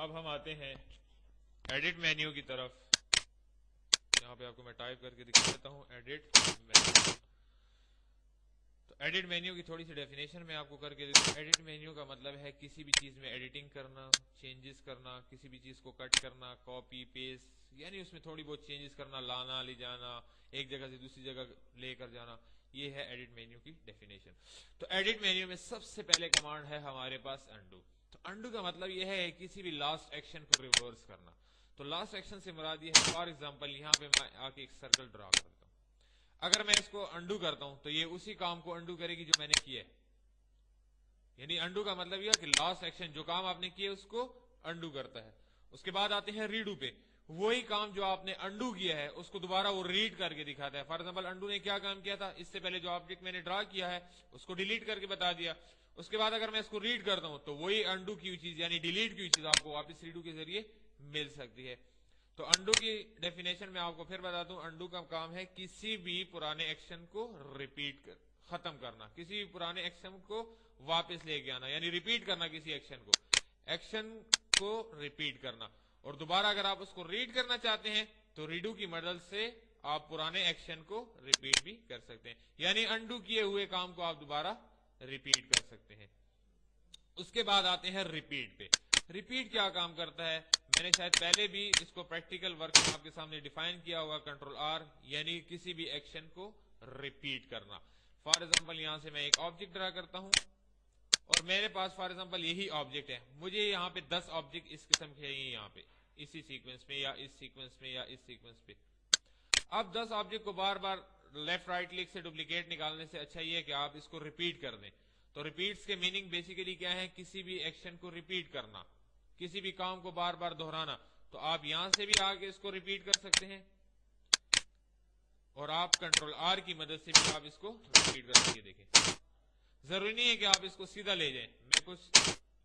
اب ہم آتے ہیں ایڈٹ مینیو کی طرف. یہاں پہ آپ کو میں ٹائپ کر کے دکھا دیتا ہوں ایڈٹ مینیو. تو ایڈٹ مینیو کی تھوڑی سی ڈیفینیشن میں آپ کو کر کے دیتا ہوں. ایڈٹ مینیو کا مطلب ہے کسی بھی چیز میں ایڈیٹنگ کرنا, چینجز کرنا, کسی بھی چیز کو کٹ کرنا, کاپی پیسٹ, یعنی اس میں تھوڑی بہت چینجز کرنا, لانا لے جانا, ایک جگہ سے دوسری جگہ لے کر جانا. یہ ہے ایڈٹ مینیو کی ڈیفینیشن. تو ایڈٹ مینیو میں سب سے پہلے کمانڈ ہے ہمارے پاس انڈو. تو انڈو کا مطلب یہ ہے کسی بھی لاسٹ ایکشن کو ریورس کرنا. تو لاسٹ ایکشن سے مراد یہ ہے, فار ایگزامپل یہاں پہ میں آ کے ایک سرکل ڈرا کرتا ہوں. اگر میں اس کو انڈو کرتا ہوں تو یہ اسی کام کو انڈو کرے گی جو میں نے کیا ہے. یعنی انڈو کا مطلب یہ ہے کہ لاسٹ ایکشن جو کام آپ نے کیا اس کو انڈو کرتا ہے. اس کے بعد آتے ہیں ریڈو پہ. وہی کام جو آپ نے انڈو کیا ہے اس کو دوبارہ وہ ریڈ کر کے دکھاتا ہے. فار ایگزامپل انڈو نے کیا کام کیا تھا, اس سے پہلے جو آبجیکٹ میں نے ڈرا کیا ہے اس کو ڈیلیٹ کر کے بتا دیا. اس کے بعد اگر میں اس کو ریڈ کرتا ہوں تو وہی انڈو کی چیز یعنی ڈیلیٹ کی چیز آپ کو واپس ریڈو کے ذریعے مل سکتی ہے. تو انڈو کی ڈیفینیشن میں آپ کو پھر بتاتا ہوں. انڈو کا کام ہے کسی بھی پرانے ایکشن کو ختم کرنا, کسی بھی پرانے ایکشن کو واپس لے کے آنا, یعنی ریپیٹ کرنا کسی ایکشن کو ریپیٹ کرنا. اور دوبارہ اگر آپ اس کو ریڈ کرنا چاہتے ہیں تو ریڈو کی مدد سے آپ پرانے ایکشن کو ریپیٹ بھی کر سکتے ہیں, یعنی انڈو کیے ہوئے کام کو آپ دوبارہ ریپیٹ کر سکتے ہیں. اس کے بعد آتے ہیں ریپیٹ پہ. ریپیٹ کیا کام کرتا ہے, میں نے شاید پہلے بھی اس کو پریکٹیکل ورک میں آپ کے سامنے ڈیفائن کیا ہوگا. کنٹرول آر یعنی کسی بھی ایکشن کو ریپیٹ کرنا. فار ایگزامپل یہاں سے میں ایک آبجیکٹ ڈرا کرتا ہوں اور میرے پاس فار ایگزامپل یہی آبجیکٹ ہے. مجھے یہاں پہ 10 آبجیکٹ اس قسم کے ہیں, یہاں پہ اسی سیکوینس میں یا اس سیکوینس میں یا اس سیکوینس پہ. اب 10 آبجیکٹ کو بار بار لیفٹ رائٹ کلک سے ڈپلیکیٹ نکالنے سے اچھا یہ ہے کہ آپ اس کو ریپیٹ کر دیں. تو ریپیٹس کے میننگ بیسیکلی کیا ہے, کسی بھی ایکشن کو ریپیٹ کرنا, کسی بھی کام کو بار بار دہرانا. تو آپ یہاں سے بھی آگے اس کو ریپیٹ کر سکتے ہیں اور آپ کنٹرول آر کی مدد سے بھی آپ اس کو ریپیٹ کر سکتے ہیں. دیکھیں ضروری نہیں ہے کہ آپ اس کو سیدھا لے جائیں. میں کچھ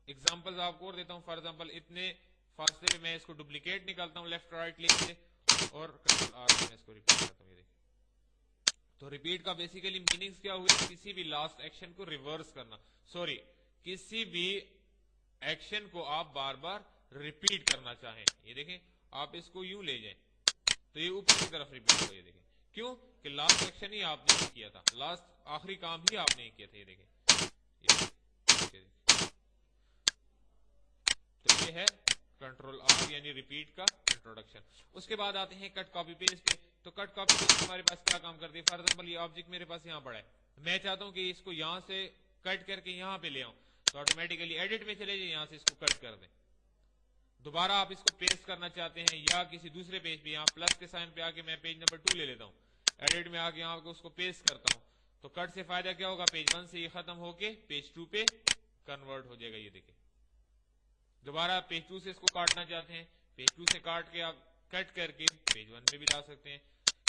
ایگزامپلز آپ کو اور دیتا ہوں. فار ایگزامپل اتنے فاصلے پہ میں اس کو ڈپلیکیٹ نکالتا ہوں لیفٹ رائٹ کلک سے اور کنٹرول آر سے میں اس کو ریپیٹ کرتا ہوں. یہ دیکھیں تو ریپیٹ کا بیسیکلی میننگز کیا ہوئے, کسی بھی لاسٹ ایکشن کو ریورس کرنا, کسی بھی ایکشن کو آپ بار بار ریپیٹ کرنا چاہیں. یہ دیکھیں آپ اس کو یوں لے جائیں تو یہ اوپر کی طرف ریپیٹ ہو. یہ دیکھیں کیوں کہ لاسٹ ایکشن ہی آپ نے کیا تھا, لاسٹ آخری کام ہی آپ نے کیا تھا. یہ دیکھیں تو یہ ہے کنٹرول آر یعنی ریپیٹ کا انٹروڈکشن. اس کے بعد آتے ہیں کٹ کاپی پیسٹ پہ. تو کٹ کاپی پیسٹ ہمارے پاس کیا کام کرتی ہے. فار ایگزامپل یہ آبجیکٹ میرے پاس یہاں پڑا ہے, میں چاہتا ہوں کہ اس کو یہاں سے کٹ کر کے یہاں پہ لے آؤں تو آٹومیٹیکلی ایڈٹ میں چلے جائیں, یہاں سے اس کو کٹ کر دیں. دوبارہ آپ اس کو پیسٹ کرنا چاہتے ہیں یا کسی دوسرے پیج پہ, یہاں پلس کے سائن پہ آ کے میں پیج نمبر 2 لے لیتا ہوں, ایڈٹ میں آ کے یہاں اس کو پیسٹ کرتا ہوں. تو کٹ سے فائدہ کیا ہوگا, پیج 1 سے یہ ختم ہو کے پیج 2 پہ کنورٹ ہو جائے گا. یہ دیکھیں دوبارہ پیج 2 سے اس کو کاٹنا چاہتے ہیں, پیج 2 سے کاٹ کے آپ کٹ کر کے پیج 1 پہ بھی لا سکتے ہیں.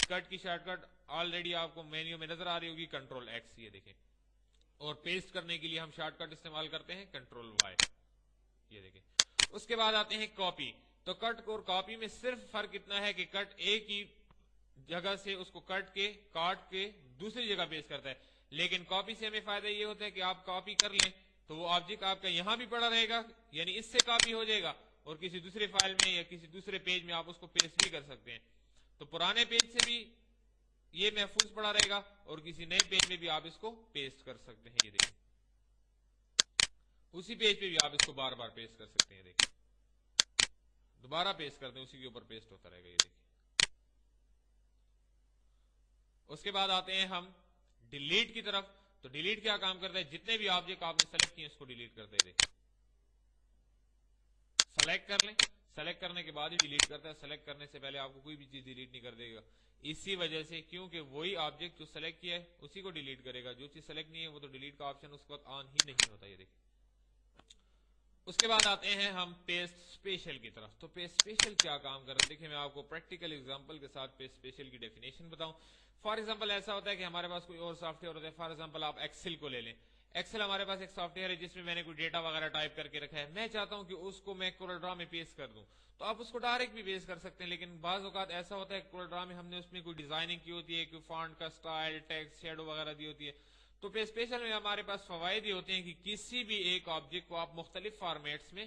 کٹ کی شارٹ کٹ آلریڈی آپ کو مینیو میں نظر آ رہی ہوگی, کنٹرول ایکس. یہ دیکھیں اور پیسٹ کرنے کے لیے ہم شارٹ کٹ استعمال کرتے ہیں کنٹرول وائی. یہ دیکھیں اس کے بعد آتے ہیں کاپی. تو کٹ اور کاپی میں صرف فرق اتنا ہے کہ کٹ ایک ہی جگہ سے اس کو کاٹ کے دوسری جگہ پیسٹ کرتا ہے, لیکن کاپی سے ہمیں فائدہ یہ ہوتا ہے کہ آپ کاپی کر لیں تو وہ آبجیکٹ آپ کا یہاں بھی پڑا رہے گا, یعنی اس سے کاپی ہو جائے گا, اور کسی دوسرے فائل میں یا کسی دوسرے پیج میں آپ اس کو پیسٹ بھی کر سکتے ہیں. تو پرانے پیج سے بھی یہ محفوظ پڑا رہے گا اور کسی نئے پیج میں بھی آپ اس کو پیسٹ کر سکتے ہیں. یہ دیکھیں اسی پیج پہ بھی آپ اس کو بار بار پیسٹ کر سکتے ہیں. دیکھیں دوبارہ پیسٹ کرتے ہیں اسی کے اوپر پیسٹ ہوتا رہے گا. یہ دیکھیں اس کے بعد آتے ہیں ہم ڈیلیٹ کی طرف. تو ڈیلیٹ کیا کام کرتا ہے, جتنے بھی آبجیکٹ آپ نے سلیکٹ کیے اس کو ڈیلیٹ کرتے ہیں. دیکھیں سلیکٹ کر لیں, سلیکٹ کرنے کے بعد ہی ڈیلیٹ کرتا ہے, سلیکٹ کرنے سے پہلے آپ کو کوئی بھی چیز ڈیلیٹ نہیں کر دے گا. اسی وجہ سے کیونکہ وہی آبجیکٹ جو سلیکٹ کیا ہے اسی کو ڈیلیٹ کرے گا, جو چیز سلیکٹ نہیں ہے وہ تو ڈیلیٹ کا آپشن اس وقت آن ہی نہیں ہوتا. یہ دیکھیں اس کے بعد آتے ہیں ہم پیسٹ اسپیشل کی طرف. تو پیسٹ اسپیشل کیا کام کر رہا ہے, دیکھیں میں آپ کو پریکٹیکل ایگزامپل کے ساتھ پیسٹ اسپیشل کی ڈیفینیشن بتاؤں. فار ایگزامپل ایسا ہوتا ہے کہ ہمارے پاس کوئی اور سافٹ ویئر ہوتا ہے. فار ایگزامپل آپ ایکسل کو لے لیں. ایکسل ہمارے پاس ایک سافٹ ویئر ہے جس میں میں نے کوئی ڈیٹا وغیرہ ٹائپ کر کے رکھا ہے. میں چاہتا ہوں کہ اس کو میں کورل ڈرا میں پیسٹ کر دوں, تو آپ اس کو ڈائریکٹ بھی پیسٹ کر سکتے ہیں. لیکن بعض اوقات ایسا ہوتا ہے کورل ڈرا میں ہم نے اس میں کوئی ڈیزائننگ کی ہوتی ہے, کوئی فونٹ کا سٹائل, ٹیکسٹ, شیڈو وغیرہ دی ہوتی ہے. تو پیسٹ اسپیشل میں ہمارے پاس فوائد یہ ہوتے ہیں کہ کسی بھی ایک آبجیکٹ کو آپ مختلف فارمیٹس میں